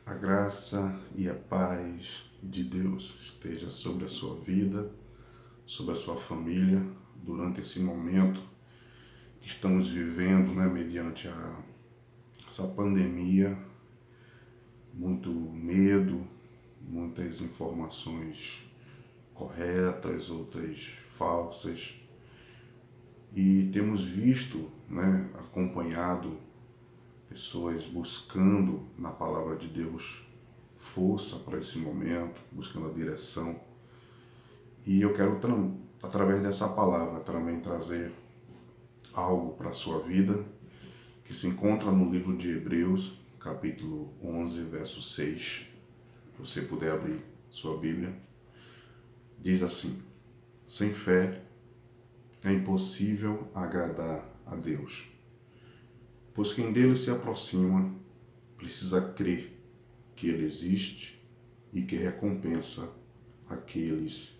A graça e a paz de Deus esteja sobre a sua vida, sobre a sua família, durante esse momento que estamos vivendo, mediante essa pandemia, muito medo, muitas informações corretas, outras falsas, e temos visto, acompanhado pessoas buscando na palavra de Deus força para esse momento, buscando a direção. E eu quero, através dessa palavra, também trazer algo para a sua vida, que se encontra no livro de Hebreus, capítulo 11, verso 6. Se você puder abrir sua Bíblia. Diz assim: sem fé é impossível agradar a Deus, pois quem dele se aproxima precisa crer que ele existe e que recompensa aqueles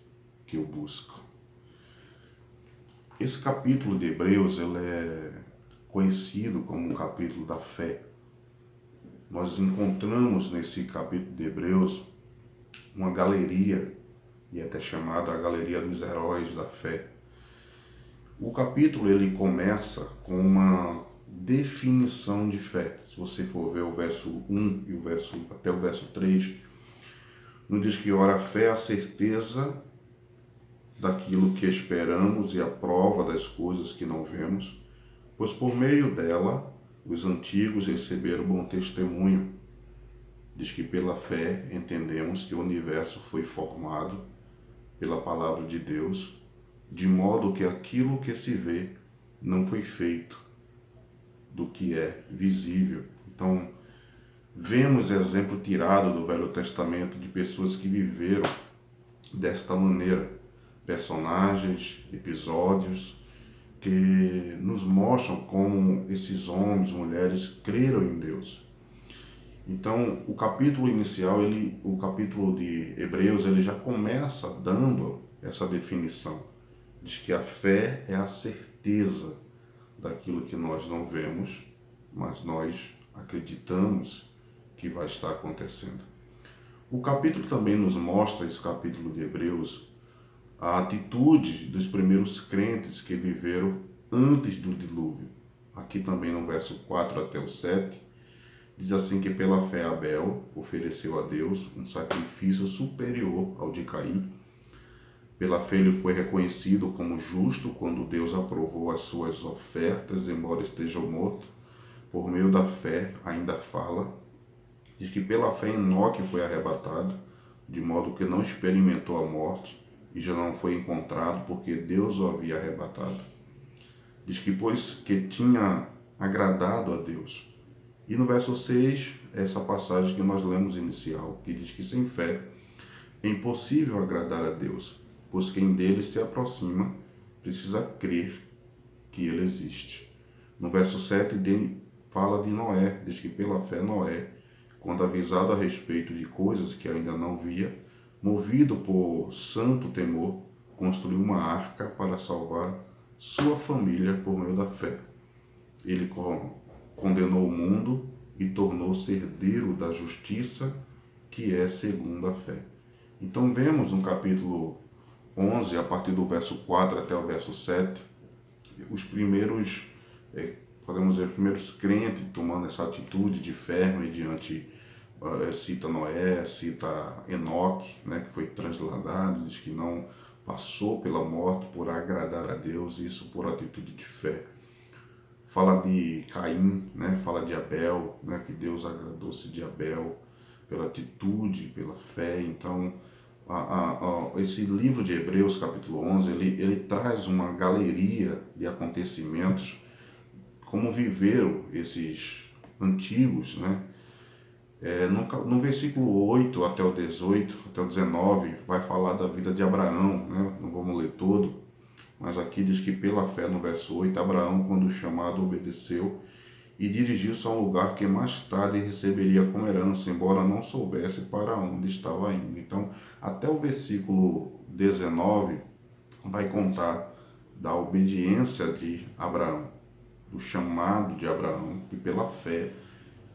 que o buscam. Esse capítulo de Hebreus ele é conhecido como o capítulo da fé. Nós encontramos nesse capítulo de Hebreus uma galeria, e é até chamada a Galeria dos Heróis da Fé. O capítulo ele começa com uma definição de fé. Se você for ver o verso 1 e até o verso 3, nos diz que ora a fé é a certeza daquilo que esperamos e a prova das coisas que não vemos, pois por meio dela os antigos receberam bom testemunho. Diz que pela fé entendemos que o universo foi formado pela palavra de Deus, de modo que aquilo que se vê não foi feito do que é visível. Então, vemos exemplo tirado do Velho Testamento de pessoas que viveram desta maneira, personagens, episódios que nos mostram como esses homens, mulheres creram em Deus. Então, o capítulo inicial, o capítulo de Hebreus, ele já começa dando essa definição. Diz que a fé é a certeza daquilo que nós não vemos, mas nós acreditamos que vai estar acontecendo. O capítulo também nos mostra, esse capítulo de Hebreus, a atitude dos primeiros crentes que viveram antes do dilúvio. Aqui também no verso 4 até o 7, diz assim que pela fé Abel ofereceu a Deus um sacrifício superior ao de Caim. Pela fé ele foi reconhecido como justo quando Deus aprovou as suas ofertas, embora esteja morto. Por meio da fé ainda fala. Diz que pela fé Enoque foi arrebatado, de modo que não experimentou a morte e já não foi encontrado, porque Deus o havia arrebatado. Diz que pois que tinha agradado a Deus. E no verso 6, essa passagem que nós lemos inicial, que diz que sem fé é impossível agradar a Deus, pois quem dele se aproxima precisa crer que ele existe. No verso 7, fala de Noé, diz que pela fé Noé, quando avisado a respeito de coisas que ainda não via, movido por santo temor, construiu uma arca para salvar sua família por meio da fé. Ele condenou o mundo e tornou-se herdeiro da justiça, que é segundo a fé. Então vemos no capítulo 11, a partir do verso 4 até o verso 7, os primeiros, podemos dizer, os primeiros crentes tomando essa atitude de fé mediante, cita Noé, cita Enoque, que foi transladado, diz que não passou pela morte por agradar a Deus, isso por atitude de fé. Fala de Caim, fala de Abel, que Deus agradou-se de Abel pela atitude, pela fé. Então, esse livro de Hebreus, capítulo 11, ele traz uma galeria de acontecimentos, como viveram esses antigos, no versículo 8 até o 18, até o 19, vai falar da vida de Abraão, não vamos ler todo, mas aqui diz que pela fé, no verso 8, Abraão, quando chamado, obedeceu e dirigiu-se a um lugar que mais tarde receberia como herança, embora não soubesse para onde estava indo. Então, até o versículo 19 vai contar da obediência de Abraão, do chamado de Abraão, que pela fé,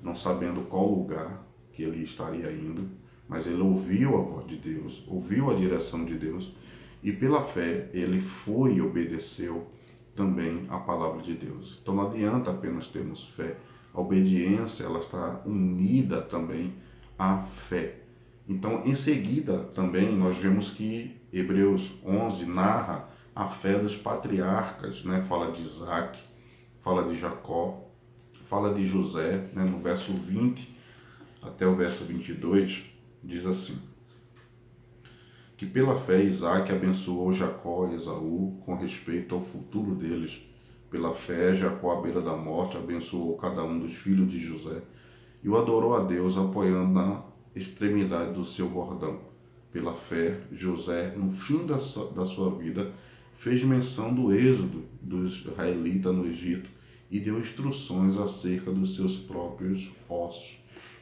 não sabendo qual lugar que ele estaria indo, mas ele ouviu a voz de Deus, ouviu a direção de Deus, e pela fé ele foi e obedeceu também a palavra de Deus. Então não adianta apenas termos fé, a obediência ela está unida também à fé. Então, em seguida, também nós vemos que Hebreus 11 narra a fé dos patriarcas, né? Fala de Isaac, fala de Jacó, fala de José, né? No verso 20 até o verso 22, diz assim: que pela fé Isaac abençoou Jacó e Esaú com respeito ao futuro deles. Pela fé, Jacó, à beira da morte, abençoou cada um dos filhos de José e o adorou a Deus, apoiando na extremidade do seu bordão. Pela fé, José, no fim da sua vida, fez menção do êxodo dos israelitas no Egito e deu instruções acerca dos seus próprios ossos.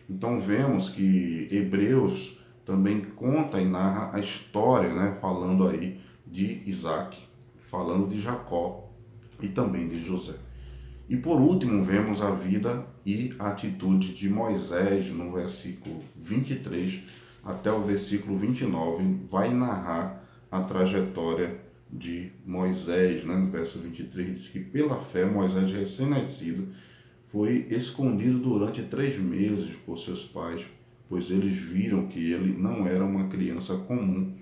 Então vemos que Hebreus também conta e narra a história, né, falando aí de Isaac, falando de Jacó e também de José. E por último, vemos a vida e a atitude de Moisés no versículo 23 até o versículo 29, vai narrar a trajetória de Moisés, né? No verso 23 diz que pela fé Moisés, recém-nascido, foi escondido durante 3 meses por seus pais, pois eles viram que ele não era uma criança comum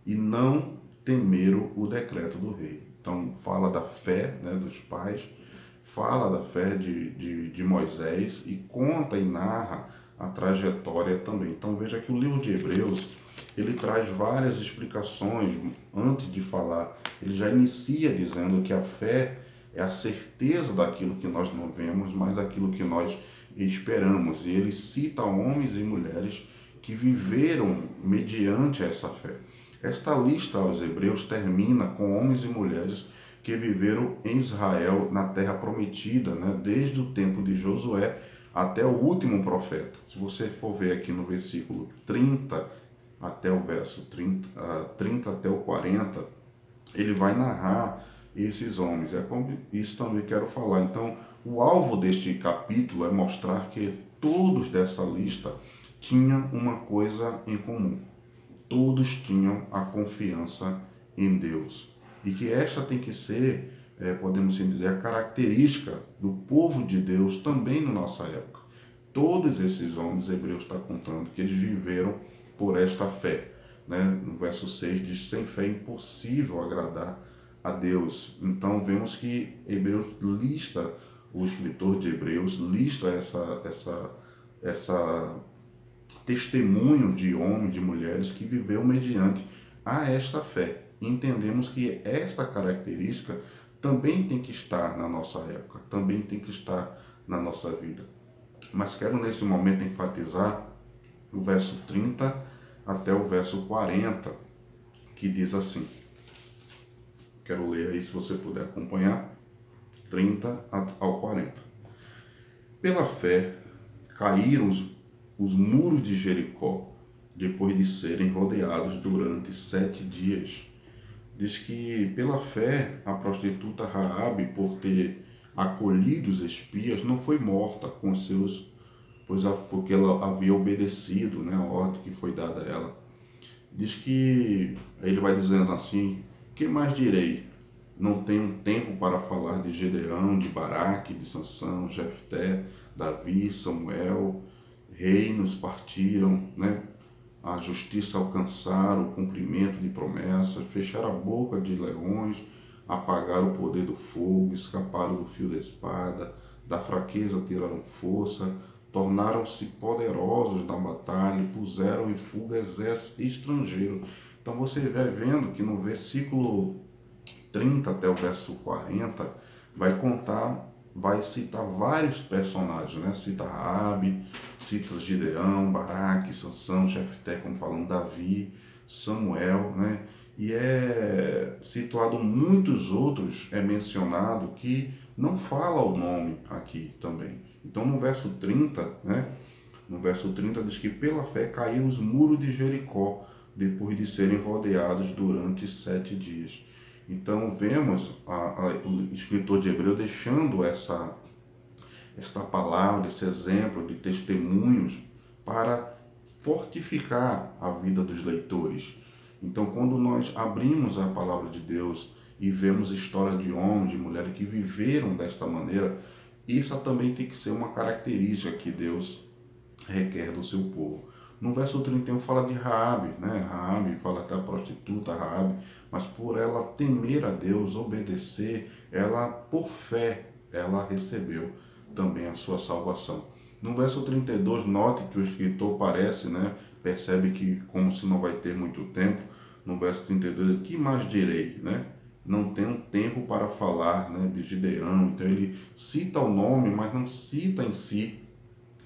e não temeram o decreto do rei. Então fala da fé, né, dos pais, fala da fé de Moisés e conta e narra a trajetória também. Então veja que o livro de Hebreus, ele traz várias explicações. Antes de falar, ele já inicia dizendo que a fé é a certeza daquilo que nós não vemos, mas daquilo que nós esperamos. E ele cita homens e mulheres que viveram mediante essa fé. Esta lista aos Hebreus termina com homens e mulheres que viveram em Israel, na terra prometida, né, desde o tempo de Josué até o último profeta. Se você for ver aqui no versículo 30 até o verso 30 até o 40, ele vai narrar esses homens. É como isso também quero falar. Então, o alvo deste capítulo é mostrar que todos dessa lista tinham uma coisa em comum. Todos tinham a confiança em Deus. E que esta tem que ser, podemos assim dizer, a característica do povo de Deus também na nossa época. Todos esses homens, Hebreus está contando, que eles viveram por esta fé. Né? No verso 6 diz, sem fé é impossível agradar a Deus. Então vemos que Hebreus lista, o escritor de Hebreus lista essa testemunho de homens, de mulheres que viveu mediante a esta fé. E entendemos que esta característica também tem que estar na nossa época, também tem que estar na nossa vida. Mas quero nesse momento enfatizar o verso 30 até o verso 40, que diz assim. Quero ler aí, se você puder acompanhar, 30 ao 40. Pela fé, caíram os muros de Jericó, depois de serem rodeados durante 7 dias. Diz que, pela fé, a prostituta Raabe, por ter acolhido os espias, não foi morta com seus, porque ela havia obedecido, né, a ordem que foi dada a ela. Diz que, ele vai dizendo assim, que mais direi? Não tenho tempo para falar de Gedeão, de Baraque, de Sansão, Jefté, Davi, Samuel. Reinos partiram, né? A justiça alcançaram o cumprimento de promessas, fecharam a boca de leões, apagaram o poder do fogo, escaparam do fio da espada, da fraqueza tiraram força, tornaram-se poderosos na batalha e puseram em fuga exército estrangeiro. Então você vai vendo que no versículo 30 até o verso 40 vai citar vários personagens, né? Cita Raabe, cita Gideão, Baraque, Sansão, Jefté, como falando, Davi, Samuel, né? E é situado muitos outros, é mencionado que não fala o nome aqui também. Então no verso 30, né? No verso 30 diz que pela fé caíram os muros de Jericó, depois de serem rodeados durante 7 dias. Então vemos o escritor de Hebreu deixando esta palavra, esse exemplo de testemunhos para fortificar a vida dos leitores. Então, quando nós abrimos a palavra de Deus e vemos história de homens, de mulheres que viveram desta maneira, isso também tem que ser uma característica que Deus requer do seu povo. No verso 31 fala de Raabe, né? Raabe fala até a prostituta Raabe, mas por ela temer a Deus, obedecer, ela por fé, ela recebeu também a sua salvação. No verso 32, note que o escritor parece, né? Percebe que como se não vai ter muito tempo. No verso 32, que mais direi, né? Não tenho tempo para falar, né, de Gideão. Então ele cita o nome, mas não cita em si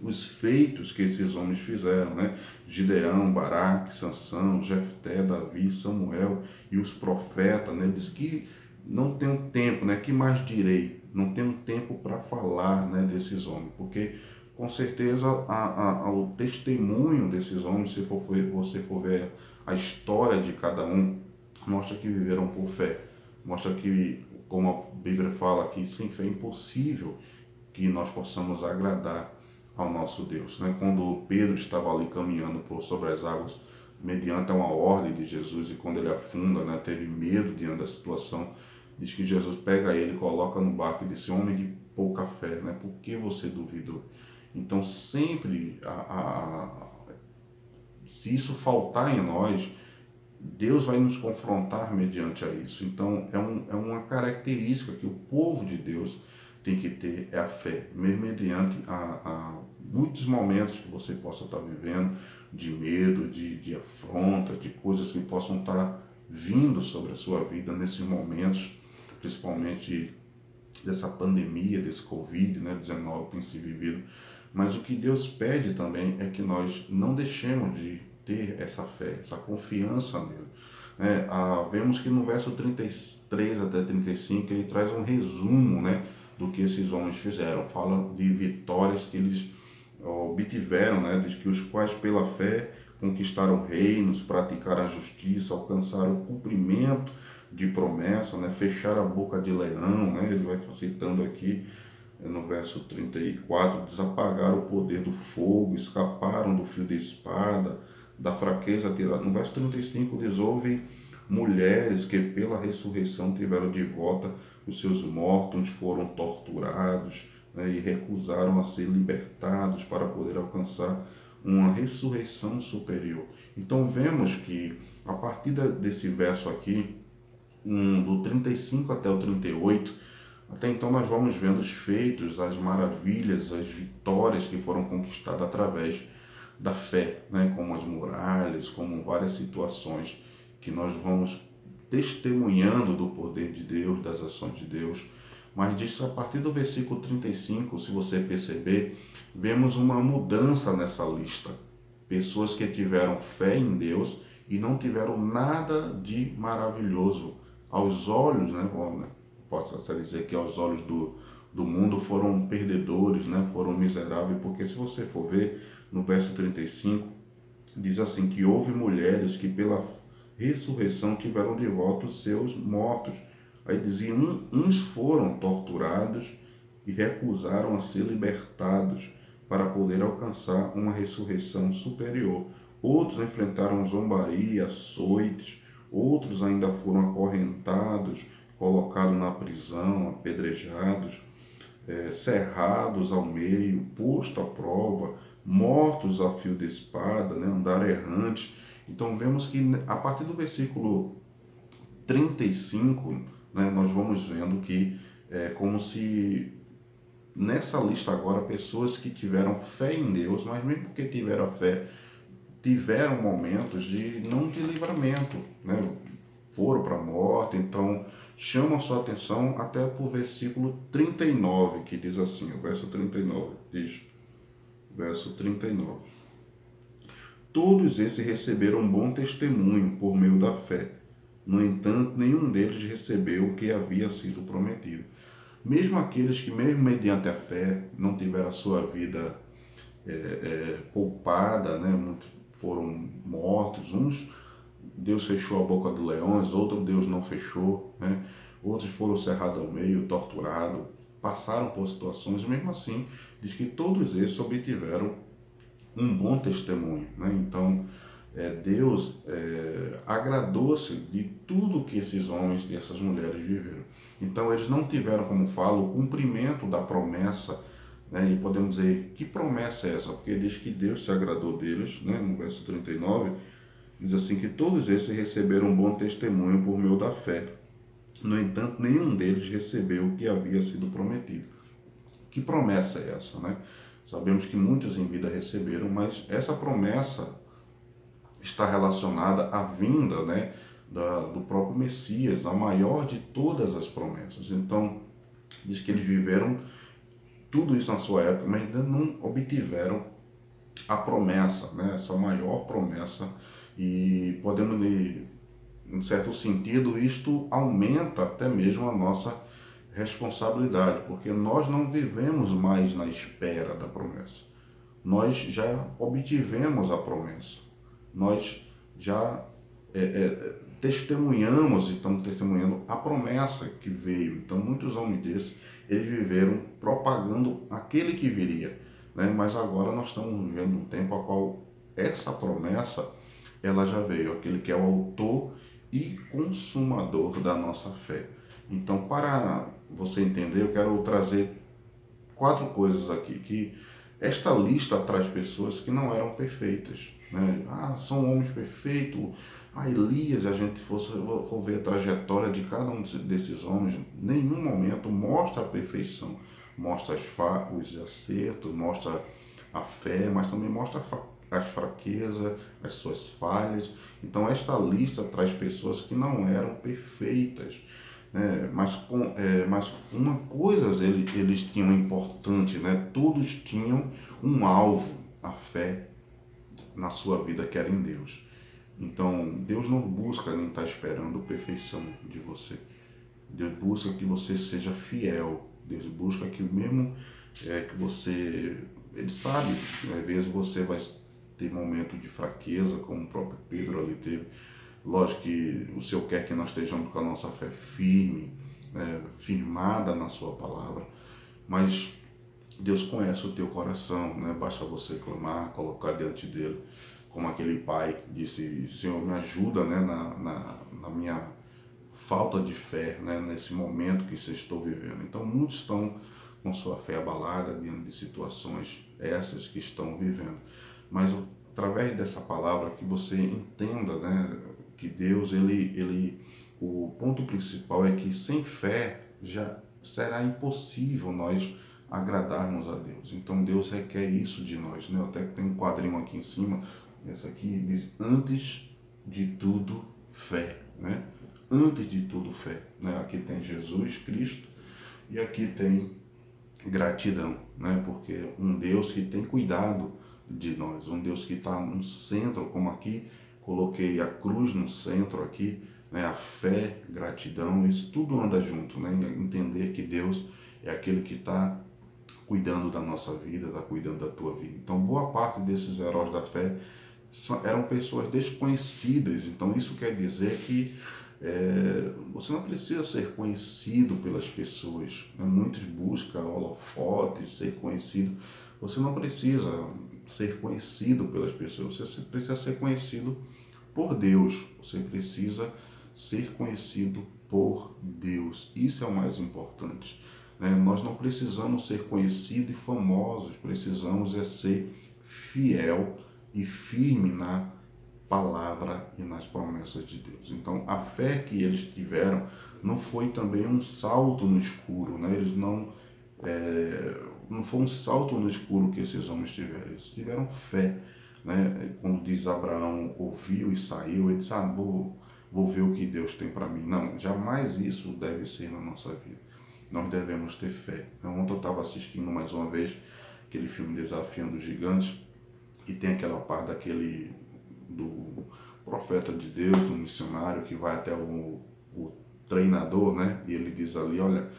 os feitos que esses homens fizeram, né? Gideão, Baraque, Sansão, Jefté, Davi, Samuel e os profetas, né? Diz que não tenho tempo, né? Que mais direi? Não tenho tempo para falar, né, desses homens, porque com certeza o testemunho desses homens, se você for ver a história de cada um, mostra que viveram por fé, mostra que, como a Bíblia fala aqui, sem fé é impossível que nós possamos agradar ao nosso Deus, né? Quando Pedro estava ali caminhando sobre as águas, mediante uma ordem de Jesus, e quando ele afunda, né, teve medo diante da situação, diz que Jesus pega ele, coloca no barco e disse: homem de pouca fé, né? Por que você duvidou? Então sempre, se isso faltar em nós, Deus vai nos confrontar mediante a isso. Então é uma característica que o povo de Deus tem que ter, é a fé, mesmo mediante a muitos momentos que você possa estar vivendo, de medo, de afronta, de coisas que possam estar vindo sobre a sua vida nesses momentos, principalmente dessa pandemia, desse Covid, né, 19 que tem se vivido. Mas o que Deus pede também é que nós não deixemos de ter essa fé, essa confiança nele. Vemos que no verso 33 até 35 ele traz um resumo, né, do que esses homens fizeram. Fala de vitórias que eles obtiveram, né, de que os quais pela fé conquistaram reinos, praticaram a justiça, alcançaram o cumprimento de promessa, né, fecharam a boca de leão, né, ele vai citando aqui no verso 34, desapagaram o poder do fogo, escaparam do fio de espada, da fraqueza tirada. No verso 35 diz: houve mulheres que pela ressurreição tiveram de volta os seus mortos, foram torturados, né, e recusaram a ser libertados para poder alcançar uma ressurreição superior. Então vemos que a partir desse verso aqui, do 35 até o 38, até então nós vamos vendo os feitos, as maravilhas, as vitórias que foram conquistadas através da fé, né? Como as muralhas, como várias situações que nós vamos testemunhando do poder de Deus, das ações de Deus. Mas diz a partir do versículo 35, se você perceber, vemos uma mudança nessa lista. Pessoas que tiveram fé em Deus e não tiveram nada de maravilhoso aos olhos, né? Posso até dizer que aos olhos do mundo foram perdedores, né? Foram miseráveis, porque se você for ver no verso 35, diz assim que houve mulheres que pela ressurreição tiveram de volta os seus mortos. Aí dizia, uns foram torturados e recusaram a ser libertados para poder alcançar uma ressurreição superior. Outros enfrentaram zombaria, açoites, outros ainda foram acorrentados, colocados na prisão, apedrejados, cerrados ao meio, posto à prova, mortos a fio de espada, né, andar errante. Então vemos que a partir do versículo 35, né, nós vamos vendo que é como se nessa lista agora pessoas que tiveram fé em Deus, mas mesmo porque tiveram fé, tiveram momentos não de livramento, né? Foram para a morte. Então chama a sua atenção até para o versículo 39, que diz assim, o verso 39 diz, verso 39: todos esses receberam um bom testemunho por meio da fé. No entanto, nenhum deles recebeu o que havia sido prometido. Mesmo aqueles que, mesmo mediante a fé, não tiveram a sua vida poupada, né? Muitos foram mortos. Uns, Deus fechou a boca dos leões, outros Deus não fechou, né? Outros foram cerrados ao meio, torturados, passaram por situações, mesmo assim, diz que todos esses obtiveram um bom testemunho, né? Então, Deus agradou-se de tudo que esses homens e essas mulheres viveram. Então, eles não tiveram, como falo, o cumprimento da promessa, né? E podemos dizer, que promessa é essa? Porque diz que Deus se agradou deles, né? No verso 39, diz assim, que todos esses receberam um bom testemunho por meio da fé. No entanto, nenhum deles recebeu o que havia sido prometido. Que promessa é essa, né? Sabemos que muitos em vida receberam, mas essa promessa está relacionada à vinda, né, do próprio Messias, a maior de todas as promessas. Então, diz que eles viveram tudo isso na sua época, mas ainda não obtiveram a promessa, né, essa maior promessa. E podemos, em certo sentido, isto aumenta até mesmo a nossa responsabilidade, porque nós não vivemos mais na espera da promessa. Nós já obtivemos a promessa. Nós já testemunhamos, estamos testemunhando a promessa que veio. Então, muitos homens desses, eles viveram propagando aquele que viria, né? Mas agora nós estamos vivendo um tempo a qual essa promessa, ela já veio, aquele que é o autor e consumador da nossa fé. Então, para você entender, eu quero trazer 4 coisas aqui, que esta lista traz pessoas que não eram perfeitas, né? São homens perfeitos. Elias, a gente for ver a trajetória de cada um desses homens, em nenhum momento mostra a perfeição. Mostra os acertos, mostra a fé, mas também mostra as fraquezas, as suas falhas. Então, esta lista traz pessoas que não eram perfeitas, né? Mas uma coisa eles tinham importante, né? Todos tinham um alvo, a fé na sua vida, que era em Deus. Então, Deus não busca nem está esperando perfeição de você. Deus busca que você seja fiel. Deus busca que mesmo que você... Ele sabe, às vezes você vai ter momento de fraqueza, como o próprio Pedro ali teve. Lógico que o Senhor quer que nós estejamos com a nossa fé firme, firmada na sua palavra, mas Deus conhece o teu coração, né? Basta você clamar, colocar diante dele, como aquele pai disse, Senhor, me ajuda, né, na minha falta de fé, né, nesse momento que eu estou vivendo. Então, muitos estão com sua fé abalada diante de situações essas que estão vivendo. Mas através dessa palavra que você entenda, né, que Deus, o ponto principal é que sem fé já será impossível nós agradarmos a Deus. Então Deus requer isso de nós, né? Até tem um quadrinho aqui em cima, esse aqui diz, antes de tudo, fé, né? Antes de tudo, fé, né? Aqui tem Jesus Cristo e aqui tem gratidão, né? Porque um Deus que tem cuidado de nós, um Deus que está no centro, como aqui coloquei a cruz no centro aqui, né? A fé, gratidão, isso tudo anda junto, né? Entender que Deus é aquele que está cuidando da nossa vida, está cuidando da tua vida. Então, boa parte desses heróis da fé eram pessoas desconhecidas. Então, isso quer dizer que você não precisa ser conhecido pelas pessoas, né? Muitos buscam holofotes, ser conhecido. Você não precisa ser conhecido pelas pessoas, você precisa ser conhecido por Deus. Você precisa ser conhecido por Deus. Isso é o mais importante. Nós não precisamos ser conhecidos e famosos, precisamos ser fiel e firme na palavra e nas promessas de Deus. Então, a fé que eles tiveram não foi também um salto no escuro, né? Eles não foi um salto no escuro que esses homens tiveram, eles tiveram fé, né? Quando diz Abraão ouviu e saiu, ele disse, vou ver o que Deus tem para mim. Não, jamais isso deve ser na nossa vida. Nós devemos ter fé. Ontem eu estava assistindo mais uma vez aquele filme Desafiando os Gigantes, e tem aquela parte do profeta de Deus, do missionário, que vai até o treinador, né? E ele diz ali, olha,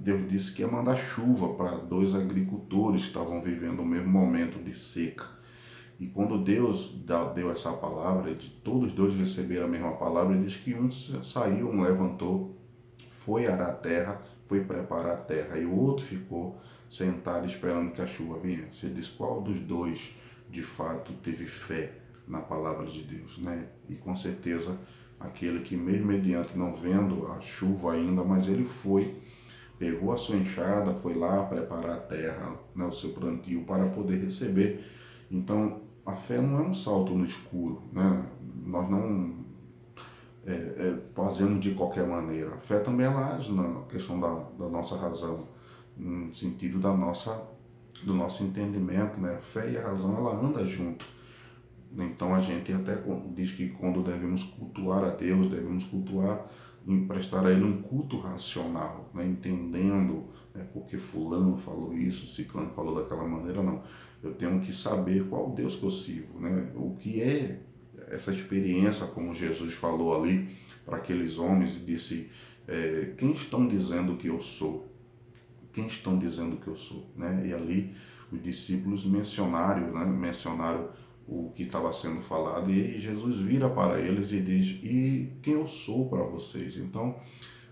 Deus disse que ia mandar chuva para 2 agricultores que estavam vivendo o mesmo momento de seca. E quando Deus deu essa palavra, todos 2 receberam a mesma palavra, ele diz que um saiu, um levantou, foi arar a terra, foi preparar a terra, e o outro ficou sentado esperando que a chuva viesse. Ele diz, qual dos dois de fato teve fé na palavra de Deus, né? E com certeza aquele que, mesmo mediante não vendo a chuva ainda, mas ele foi, pegou a sua enxada, foi lá preparar a terra, né, o seu plantio para poder receber. Então a fé não é um salto no escuro, né? Nós não fazemos de qualquer maneira. A fé também ela age na questão da nossa razão, no sentido do nosso entendimento, né? A fé e a razão ela anda junto. Então a gente até diz que quando devemos cultuar a Deus, devemos cultuar, prestar a Ele um culto racional, né? Entendendo, né, porque fulano falou isso, ciclano falou daquela maneira, não. Eu tenho que saber qual Deus que eu sirvo, né? O que é essa experiência, como Jesus falou ali para aqueles homens e disse, quem estão dizendo que eu sou? Quem estão dizendo que eu sou? Né? E ali os discípulos mencionaram o que estava sendo falado, e aí Jesus vira para eles e diz, e quem eu sou para vocês? Então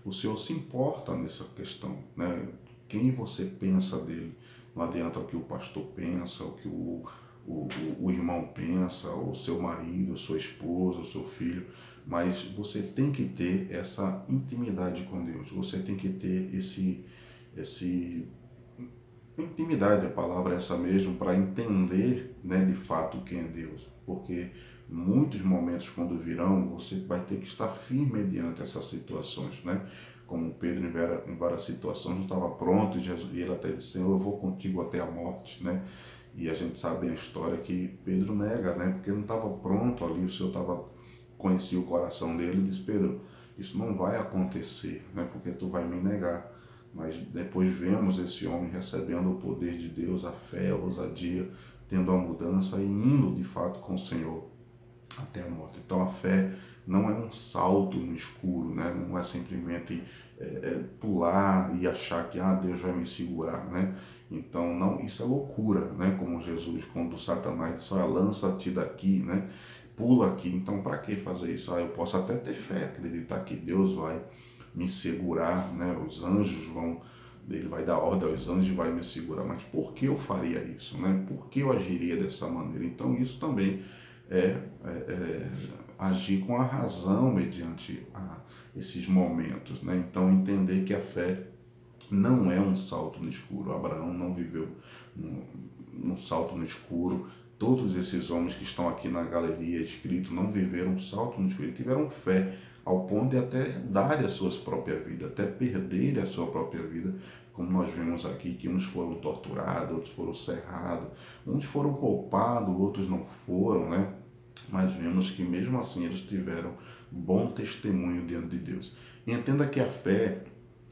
o Senhor se importa nessa questão, né? Quem você pensa dele? Não adianta o que o pastor pensa, o que o irmão pensa, o seu marido, sua esposa, o seu filho, mas você tem que ter essa intimidade com Deus, você tem que ter esse intimidade, a palavra é essa mesmo, para entender, né, de fato quem é Deus, porque muitos momentos quando virão, você vai ter que estar firme diante essas situações, né? Como Pedro em várias situações não estava pronto e ele até disse, Senhor, eu vou contigo até a morte, né? E a gente sabe a história que Pedro nega, né? Porque não estava pronto ali, o Senhor conhecia o coração dele e disse, Pedro, isso não vai acontecer, né? Porque tu vai me negar. Mas depois vemos esse homem recebendo o poder de Deus, a fé, a ousadia, tendo a mudança e indo de fato com o Senhor até a morte. Então a fé não é um salto no escuro, né? Não é simplesmente pular e achar que Deus vai me segurar, né? Então não, isso é loucura, né? Como Jesus, quando Satanás disse, lança-te daqui, né? Pula aqui. Então para que fazer isso? Eu posso até ter fé, acreditar que Deus vai me segurar, né? Os anjos ele vai dar ordem aos anjos e vai me segurar. Mas por que eu faria isso, né? Por que eu agiria dessa maneira? Então isso também agir com a razão mediante esses momentos, né? Então entender que a fé não é um salto no escuro. Abraão não viveu num salto no escuro. Todos esses homens que estão aqui na galeria escrito não viveram um salto no escuro, tiveram fé ao ponto de até dar a sua própria vida, até perder a sua própria vida, como nós vemos aqui, que uns foram torturados, outros foram cerrados, uns foram culpados, outros não foram, né? Mas vemos que mesmo assim eles tiveram bom testemunho diante de Deus. E entenda que a fé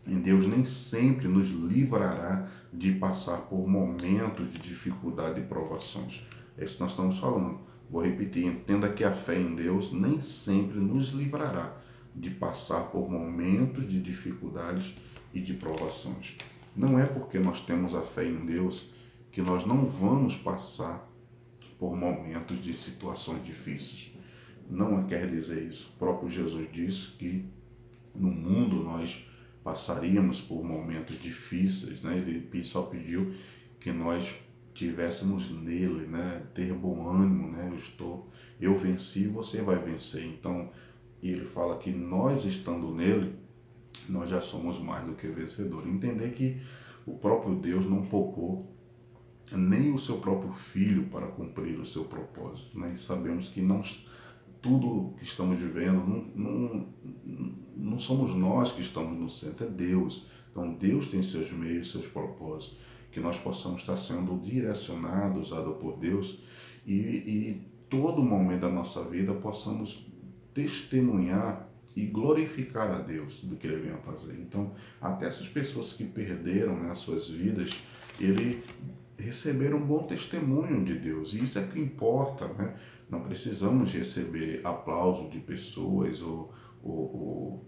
em Deus nem sempre nos livrará de passar por momentos de dificuldade e provações. É isso que nós estamos falando. Vou repetir, entenda que a fé em Deus nem sempre nos livrará de passar por momentos de dificuldades e de provações. Não é porque nós temos a fé em Deus que nós não vamos passar por momentos de situações difíceis. Não quer dizer isso. O próprio Jesus disse que no mundo nós passaríamos por momentos difíceis, né? Ele só pediu que nós tivéssemos nele, né? Ter bom ânimo, né? Eu venci, você vai vencer. Então ele fala que nós estando nele, nós já somos mais do que vencedores. Entender que o próprio Deus não poupou nem o seu próprio filho para cumprir o seu propósito, né? E sabemos que tudo que estamos vivendo não somos nós que estamos no centro, é Deus. Então Deus tem seus meios, seus propósitos, que nós possamos estar sendo direcionados, usados por Deus e todo momento da nossa vida possamos testemunhar e glorificar a Deus do que Ele vem a fazer. Então, até essas pessoas que perderam, né, as suas vidas, receberam um bom testemunho de Deus, e isso é que importa, né? Não precisamos receber aplauso de pessoas ou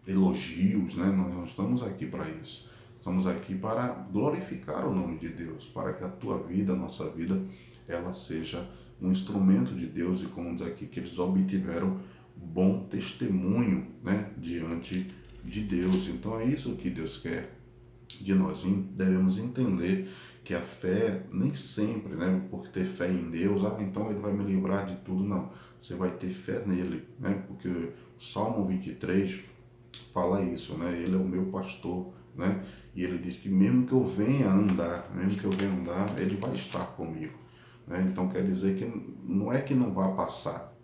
elogios, né? Nós não estamos aqui para isso. Estamos aqui para glorificar o nome de Deus, para que a tua vida, a nossa vida, ela seja um instrumento de Deus, e como diz aqui, que eles obtiveram bom testemunho, né, diante de Deus. Então é isso que Deus quer de nós. Devemos entender que a fé nem sempre, né, por ter fé em Deus, então ele vai me livrar de tudo, não. Você vai ter fé nele, né, porque o Salmo 23 fala isso, né, ele é o meu pastor, né, e ele diz que mesmo que eu venha andar, ele vai estar comigo, né, então quer dizer que não é que não vai passar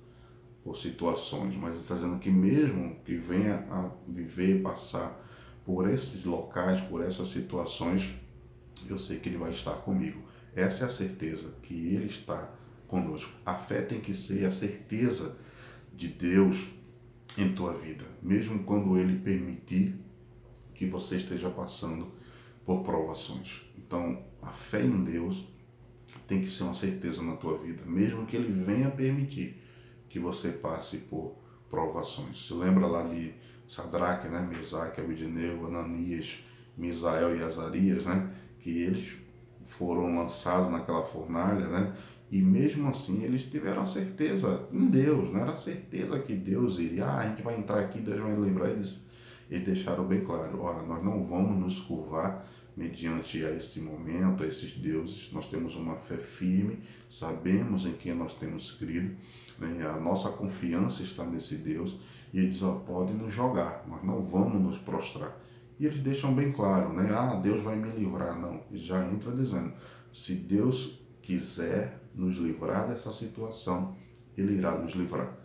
por situações, mas ele está dizendo que mesmo que venha a viver, passar por esses locais, por essas situações, eu sei que ele vai estar comigo. Essa é a certeza, que ele está conosco. A fé tem que ser a certeza de Deus em tua vida, mesmo quando ele permitir que você esteja passando por provações. Então, a fé em Deus tem que ser uma certeza na tua vida, mesmo que ele venha permitir que você passe por provações. Se lembra lá de Sadraque, né, Mesaque, Abednego, Ananias, Misael e Azarias, né, que eles foram lançados naquela fornalha, né, e mesmo assim eles tiveram a certeza em Deus, não era a certeza que Deus iria, a gente vai entrar aqui, Deus vai lembrar eles. Eles deixaram bem claro, olha, nós não vamos nos curvar mediante a esse momento, a esses deuses, nós temos uma fé firme, sabemos em quem nós temos crido, né? A nossa confiança está nesse Deus, e eles podem nos jogar, nós não vamos nos prostrar. E eles deixam bem claro, né? Deus vai me livrar. Não, já entra dizendo, se Deus quiser nos livrar dessa situação, Ele irá nos livrar.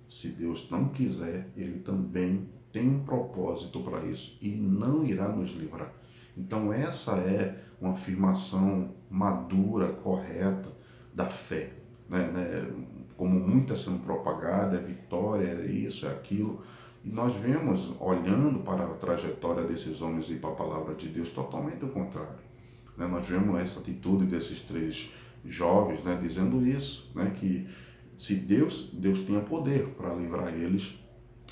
Se Deus não quiser, Ele também tem um propósito para isso e não irá nos livrar. Então essa é uma afirmação madura, correta da fé, né? Como muito está sendo propagada, é vitória, é isso, é aquilo. E nós vemos, olhando para a trajetória desses homens e para a palavra de Deus, totalmente o contrário. Né? Nós vemos essa atitude desses três jovens, né, dizendo isso, né, que se Deus tinha poder para livrar eles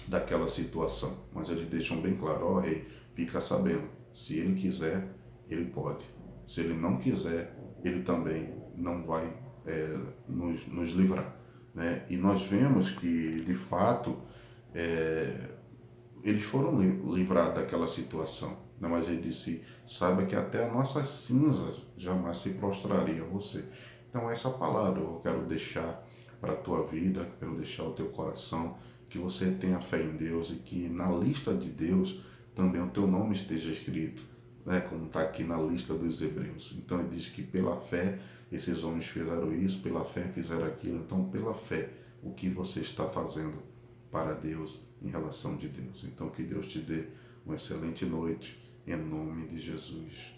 daquela situação. Mas eles deixam bem claro, ó rei, fica sabendo, se ele quiser, ele pode. Se ele não quiser, ele também não vai nos livrar. Né? E nós vemos que, de fato, eles foram livrados daquela situação. Né? Mas ele disse, saiba que até as nossas cinzas jamais se prostrariam a você. Então essa palavra eu quero deixar para a tua vida, quero deixar o teu coração, que você tenha fé em Deus e que na lista de Deus também o teu nome esteja escrito, né? Como está aqui na lista dos Hebreus. Então ele diz que pela fé esses homens fizeram isso, pela fé fizeram aquilo. Então pela fé, o que você está fazendo para Deus em relação de Deus. Então que Deus te dê uma excelente noite em nome de Jesus.